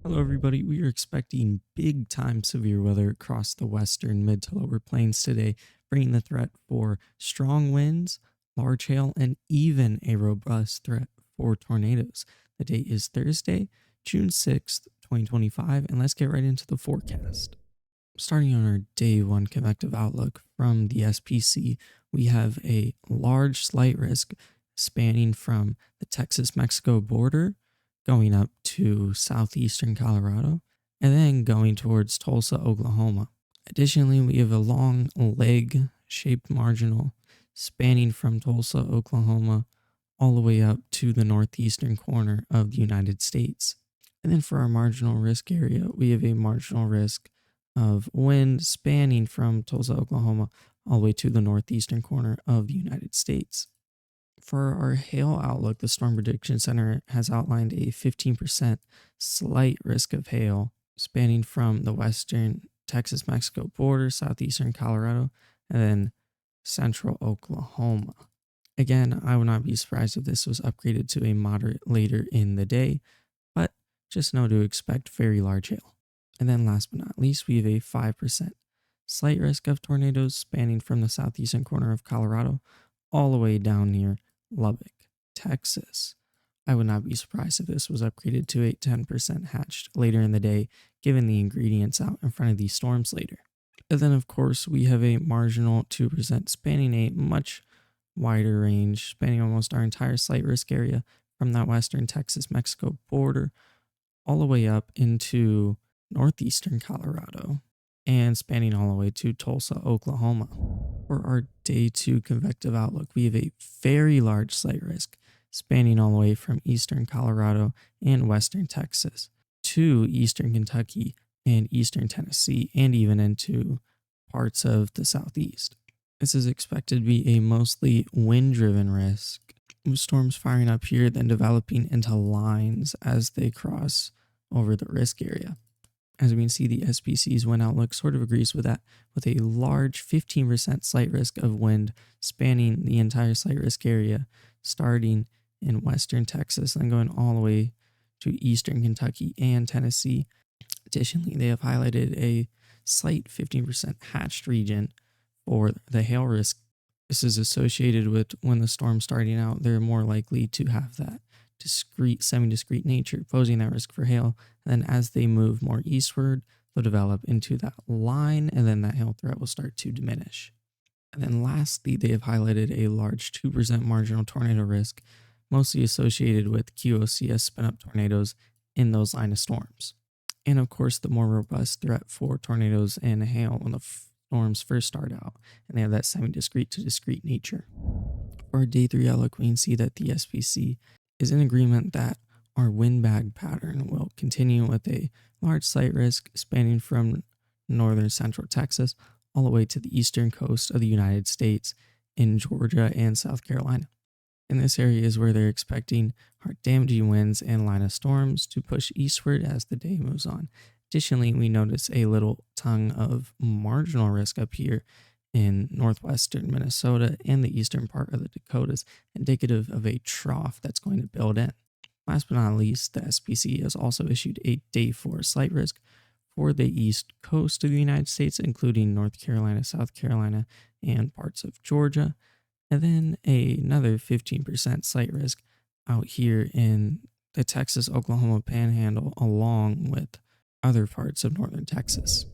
Hello, everybody. We are expecting big time severe weather across the western mid to lower plains today, bringing the threat for strong winds, large hail, and even a robust threat for tornadoes. The date is Thursday, June 6th, 2025, and let's get right into the forecast. Starting on our day one convective outlook from the SPC, we have a large slight risk spanning from the Texas Mexico border going up to southeastern Colorado and then going towards Tulsa, Oklahoma. Additionally, we have a long leg shaped marginal spanning from Tulsa, Oklahoma, all the way up to the northeastern corner of the United States. And then for our marginal risk area, we have a marginal risk of wind spanning from Tulsa, Oklahoma, all the way to the northeastern corner of the United States. For our hail outlook, the Storm Prediction Center has outlined a 15% slight risk of hail spanning from the western Texas Mexico border, southeastern Colorado, and then central Oklahoma. Again, I would not be surprised if this was upgraded to a moderate later in the day, but just know to expect very large hail. And then last but not least, we have a 5% slight risk of tornadoes spanning from the southeastern corner of Colorado all the way down near Lubbock, Texas. I would not be surprised if this was upgraded to a 10% hatched later in the day, given the ingredients out in front of these storms later. And then, of course, we have a marginal 2% spanning a much wider range, spanning almost our entire slight risk area from that western Texas Mexico border all the way up into northeastern Colorado and spanning all the way to Tulsa, Oklahoma. For our day two convective outlook, we have a very large slight risk spanning all the way from eastern Colorado and western Texas to eastern Kentucky and eastern Tennessee and even into parts of the southeast. This is expected to be a mostly wind-driven risk, with storms firing up here then developing into lines as they cross over the risk area. As we can see, the SPC's wind outlook sort of agrees with that, with a large 15% slight risk of wind spanning the entire slight risk area, starting in western Texas and going all the way to eastern Kentucky and Tennessee. Additionally, they have highlighted a slight 15% hatched region for the hail risk. This is associated with when the storm's starting out, they're more likely to have that discrete, semi-discrete nature, posing that risk for hail. And then as they move more eastward, they'll develop into that line, and then that hail threat will start to diminish. And then lastly, they have highlighted a large 2% marginal tornado risk, mostly associated with QOCS spin-up tornadoes in those line of storms. And of course, the more robust threat for tornadoes and hail when the storms first start out, and they have that semi-discrete to discrete nature. For our day 3 outlook, we can see that the SPC is in agreement that our wind bag pattern will continue with a large slight risk spanning from northern central Texas all the way to the eastern coast of the United States in Georgia and South Carolina. In this area is where they're expecting hard damaging winds and line of storms to push eastward as the day moves on. Additionally, we notice a little tongue of marginal risk up here in northwestern Minnesota and the eastern part of the Dakotas, indicative of a trough that's going to build in. Last but not least, the SPC has also issued a day 4 slight risk for the east coast of the United States, including North Carolina, South Carolina, and parts of Georgia. And then another 15% slight risk out here in the Texas-Oklahoma panhandle, along with other parts of northern Texas.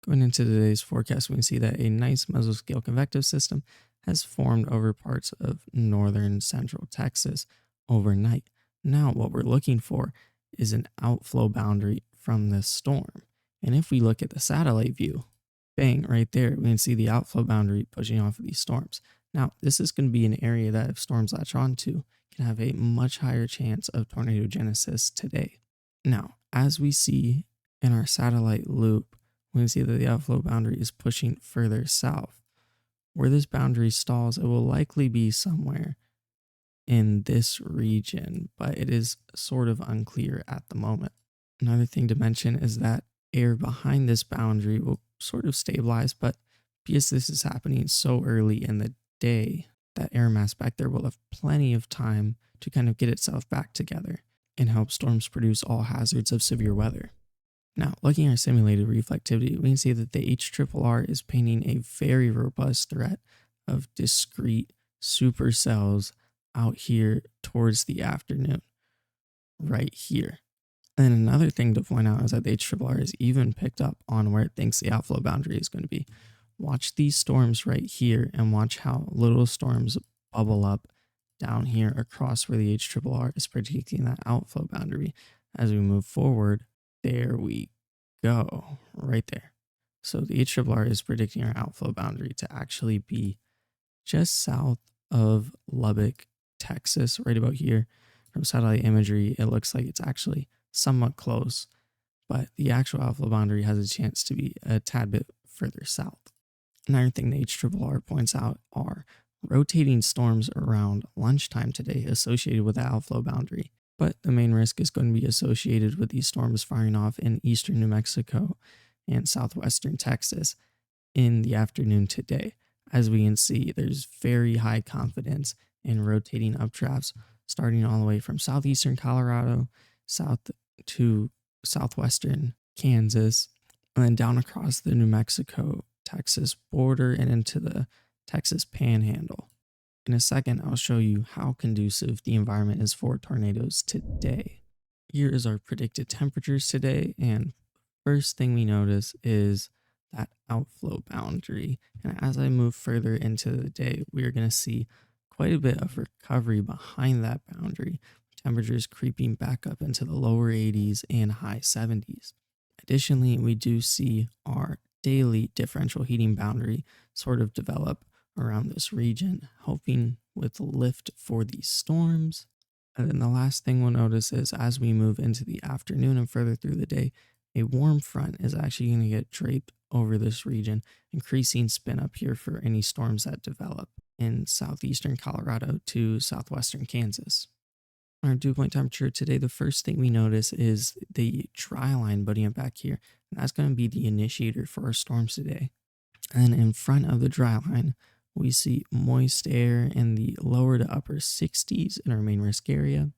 Going into today's forecast, we can see that a nice mesoscale convective system has formed over parts of northern central Texas overnight. Now, what we're looking for is an outflow boundary from this storm. And if we look at the satellite view, bang, right there, we can see the outflow boundary pushing off of these storms. Now, this is going to be an area that if storms latch onto, can have a much higher chance of tornado genesis today. Now, as we see in our satellite loop, we can see that the outflow boundary is pushing further south. Where this boundary stalls, it will likely be somewhere in this region, but it is sort of unclear at the moment. Another thing to mention is that air behind this boundary will sort of stabilize, but because this is happening so early in the day, that air mass back there will have plenty of time to kind of get itself back together. and help storms produce all hazards of severe weather. Now, looking at our simulated reflectivity, we can see that the HRRR is painting a very robust threat of discrete supercells out here towards the afternoon, right here. And another thing to point out is that the HRRR is even picked up on where it thinks the outflow boundary is going to be. Watch these storms right here and watch how little storms bubble up down here across where the HRRR is predicting that outflow boundary. As we move forward, there we go, right there. So the HRRR is predicting our outflow boundary to actually be just south of Lubbock, Texas, right about here. From satellite imagery, it looks like it's actually somewhat close, but the actual outflow boundary has a chance to be a tad bit further south. Another thing the HRRR points out are rotating storms around lunchtime today associated with the outflow boundary, but the main risk is going to be associated with these storms firing off in eastern New Mexico and southwestern Texas in the afternoon today. As we can see, there's very high confidence in rotating updrafts starting all the way from southeastern Colorado south to southwestern Kansas, and then down across the New Mexico Texas border and into the Texas Panhandle. In a second, I'll show you how conducive the environment is for tornadoes today. Here is our predicted temperatures today, and first thing we notice is that outflow boundary. And as I move further into the day, we are going to see quite a bit of recovery behind that boundary. Temperatures creeping back up into the lower 80s and high 70s. Additionally, we do see our daily differential heating boundary sort of develop around this region, helping with lift for these storms. And then the last thing we'll notice is as we move into the afternoon and further through the day, a warm front is actually going to get draped over this region, increasing spin up here for any storms that develop in southeastern Colorado to southwestern Kansas. Our dew point temperature today, the first thing we notice is the dry line budding up back here, and that's going to be the initiator for our storms today. And in front of the dry line, we see moist air in the lower to upper 60s in our main risk area.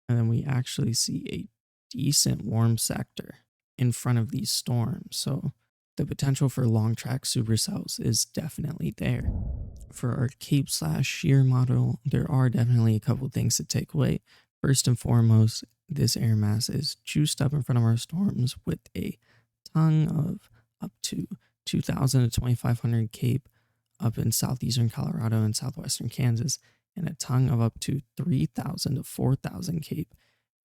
And then we actually see a decent warm sector in front of these storms. So the potential for long track supercells is definitely there. For our Cape/shear model, there are definitely a couple things to take away. First and foremost, this air mass is juiced up in front of our storms with a tongue of up to 2,000 to 2,500 Cape up in southeastern Colorado and southwestern Kansas, and a tongue of up to 3,000 to 4,000 Cape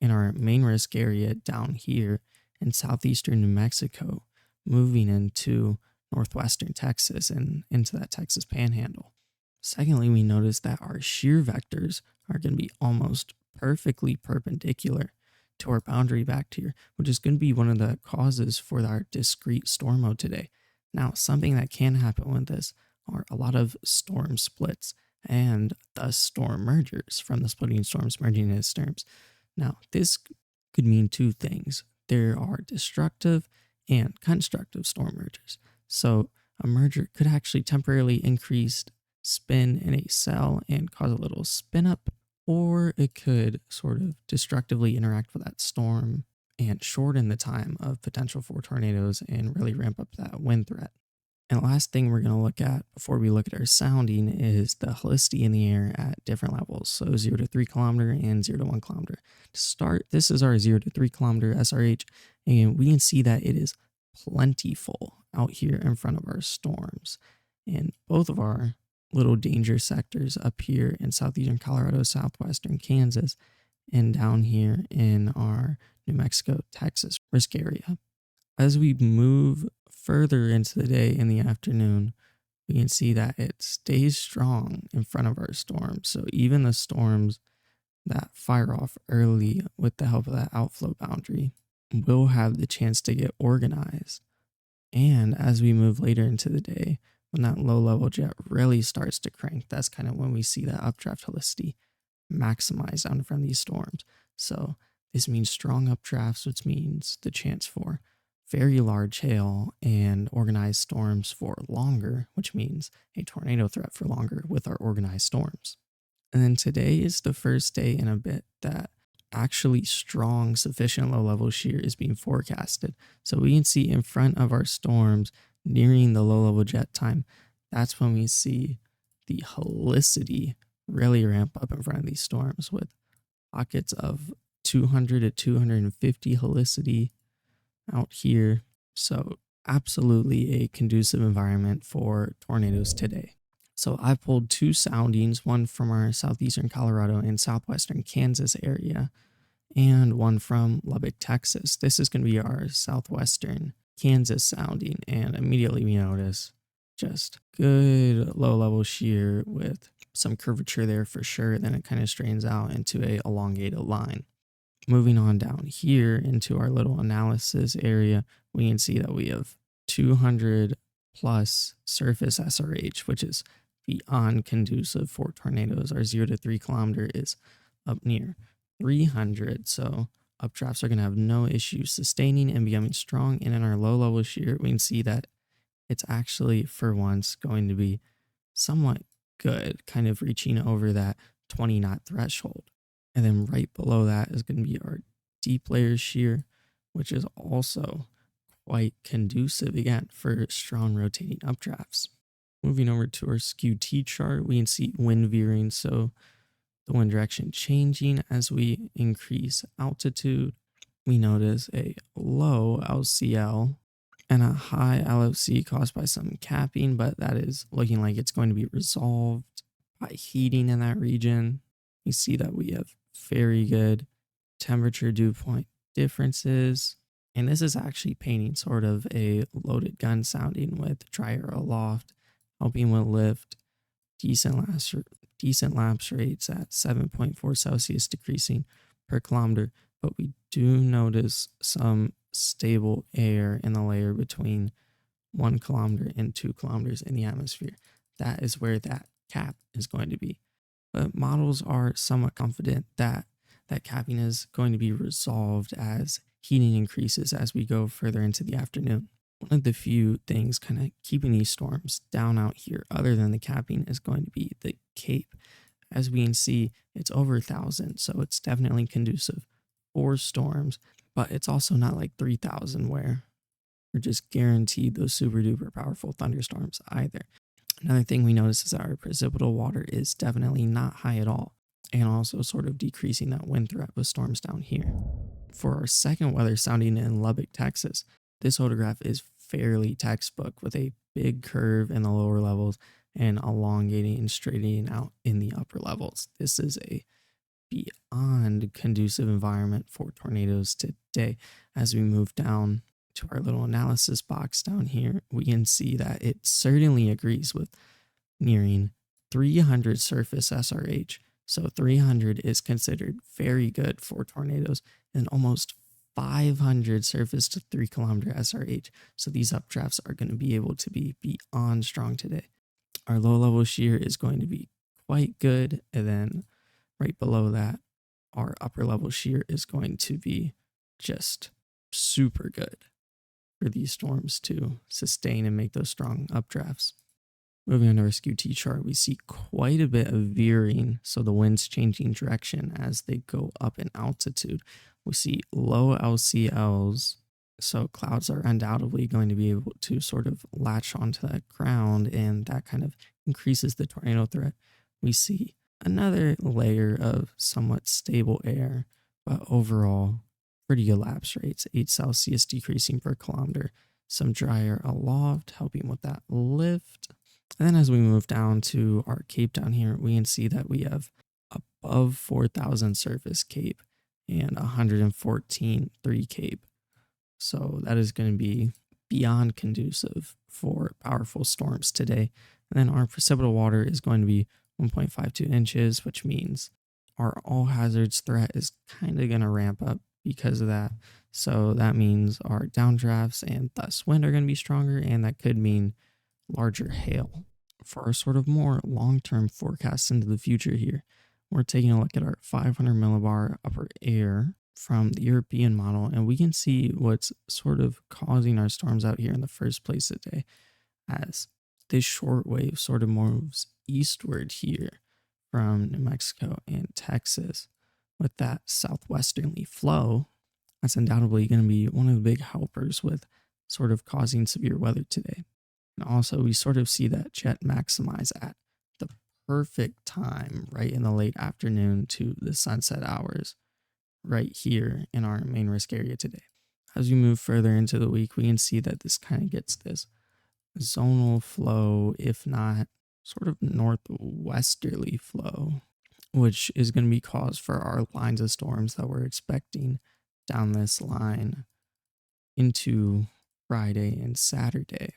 in our main risk area down here in southeastern New Mexico, moving into northwestern Texas and into that Texas Panhandle. Secondly, we notice that our shear vectors are going to be almost perfectly perpendicular to our boundary back here, which is going to be one of the causes for our discrete storm mode today. Now, something that can happen with this are a lot of storm splits and thus storm mergers from the splitting storms merging into storms. Now, this could mean two things. There are destructive and constructive storm mergers. So a merger could actually temporarily increase spin in a cell and cause a little spin up, or it could sort of destructively interact with that storm and shorten the time of potential for tornadoes and really ramp up that wind threat. And the last thing we're going to look at before we look at our sounding is the helicity in the air at different levels. So 0 to 3 kilometer and 0 to 1 kilometer. To start, this is our 0 to 3 kilometer SRH, and we can see that it is plentiful out here in front of our storms. And both of our little danger sectors up here in southeastern Colorado, southwestern Kansas, and down here in our New Mexico, Texas risk area. As we move further into the day in the afternoon, we can see that it stays strong in front of our storms. So even the storms that fire off early with the help of that outflow boundary will have the chance to get organized. And as we move later into the day, when that low level jet really starts to crank, that's kind of when we see that updraft helicity maximize out in front of these storms. So this means strong updrafts, which means the chance for very large hail and organized storms for longer, which means a tornado threat for longer with our organized storms. And then today is the first day in a bit that actually strong, sufficient low level shear is being forecasted. So we can see in front of our storms nearing the low level jet time, that's when we see the helicity really ramp up in front of these storms with pockets of 200 to 250 helicity out here. So absolutely a conducive environment for tornadoes today. So I pulled two soundings, one from our southeastern Colorado and southwestern Kansas area, and one from Lubbock, Texas. This is going to be our southwestern Kansas sounding, and immediately we notice just good low level shear with some curvature there for sure. Then it kind of strains out into a elongated line. Moving on down here into our little analysis area, we can see that we have 200 plus surface SRH, which is beyond conducive for tornadoes. Our 0 to 3 kilometer is up near 300, so updrafts are going to have no issue sustaining and becoming strong. And in our low level shear, we can see that it's actually for once going to be somewhat good, kind of reaching over that 20 knot threshold. And then right below that is going to be our deep layer shear, which is also quite conducive again for strong rotating updrafts. Moving over to our skew T chart, we can see wind veering. So the wind direction changing as we increase altitude. We notice a low LCL and a high LOC caused by some capping, but that is looking like it's going to be resolved by heating in that region. We see that we have very good temperature dew point differences. And this is actually painting sort of a loaded gun sounding with dry air aloft, helping with lift, decent lapse rates at 7.4 Celsius decreasing per kilometer. But we do notice some stable air in the layer between 1 kilometer and 2 kilometers in the atmosphere. That is where that cap is going to be. But models are somewhat confident that that capping is going to be resolved as heating increases as we go further into the afternoon. One of the few things kind of keeping these storms down out here, other than the capping, is going to be the Cape. As we can see, it's over 1,000, so it's definitely conducive for storms, but it's also not like 3,000 where we're just guaranteed those super duper powerful thunderstorms either. Another thing we notice is that our precipitable water is definitely not high at all, and also sort of decreasing that wind threat with storms down here. For our second weather sounding in Lubbock, Texas, this photograph is fairly textbook with a big curve in the lower levels and elongating and straightening out in the upper levels. This is a beyond conducive environment for tornadoes today. As we move down to our little analysis box down here, we can see that it certainly agrees with nearing 300 surface SRH. So 300 is considered very good for tornadoes, and almost 500 surface to 3 kilometer SRH. So these updrafts are going to be able to be beyond strong today. Our low level shear is going to be quite good. And then right below that, our upper level shear is going to be just super good for these storms to sustain and make those strong updrafts. Moving on to our skew T chart, we see quite a bit of veering, so the wind's changing direction as they go up in altitude. We see low LCLs, so clouds are undoubtedly going to be able to sort of latch onto that ground, and that kind of increases the tornado threat. We see another layer of somewhat stable air, but overall pretty good lapse rates, 8 Celsius decreasing per kilometer, some dry air aloft helping with that lift. And then as we move down to our Cape down here, we can see that we have above 4,000 surface Cape and 114 3 Cape. So that is going to be beyond conducive for powerful storms today. And then our precipitable water is going to be 1.52 inches, which means our all hazards threat is kind of going to ramp up because of that. So that means our downdrafts and thus wind are going to be stronger, and that could mean larger hail. For our sort of more long-term forecasts into the future here, we're taking a look at our 500 millibar upper air from the European model, and we can see what's sort of causing our storms out here in the first place today, as this short wave sort of moves eastward here from New Mexico and Texas with that southwesterly flow, that's undoubtedly going to be one of the big helpers with sort of causing severe weather today. And also, we sort of see that jet maximize at the perfect time, right in the late afternoon to the sunset hours, right here in our main risk area today. As we move further into the week, we can see that this kind of gets this zonal flow, if not sort of northwesterly flow, which is going to be cause for our lines of storms that we're expecting down this line into Friday and Saturday.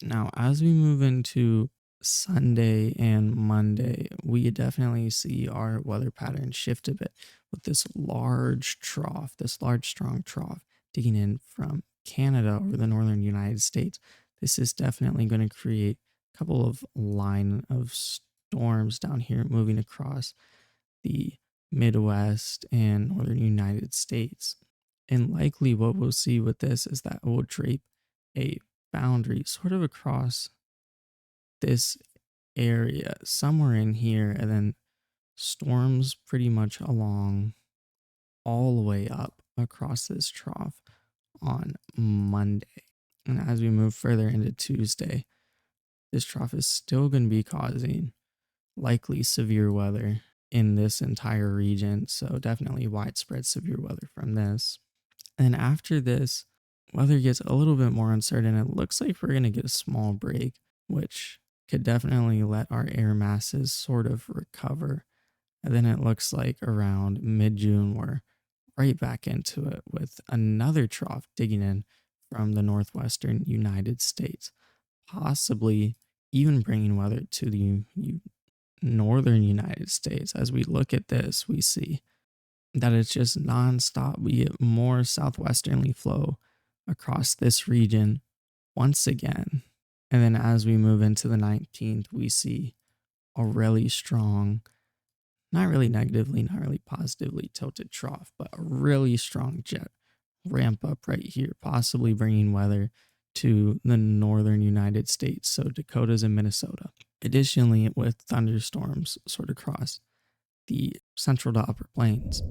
Now, as we move into Sunday and Monday, we definitely see our weather pattern shift a bit with this large trough, this large strong trough digging in from Canada over the northern United States. This is definitely going to create a couple of line of storms down here moving across the Midwest and northern United States. And likely what we'll see with this is that it will drape a boundary sort of across this area somewhere in here, and then storms pretty much along all the way up across this trough on Monday. And as we move further into Tuesday, this trough is still going to be causing likely severe weather in this entire region. So definitely widespread severe weather from this. And after this, weather gets a little bit more uncertain. It looks like we're going to get a small break, which could definitely let our air masses sort of recover. And then it looks like around mid-June, we're right back into it with another trough digging in from the northwestern United States, possibly even bringing weather to the northern United States. As we look at this, we see that it's just nonstop. We get more southwesterly flow across this region once again. And then as we move into the 19th, we see a really strong, not really negatively, not really positively tilted trough, but a really strong jet ramp up right here, possibly bringing weather to the northern United States, so Dakotas and Minnesota. Additionally, with thunderstorms sort of across the central to upper plains.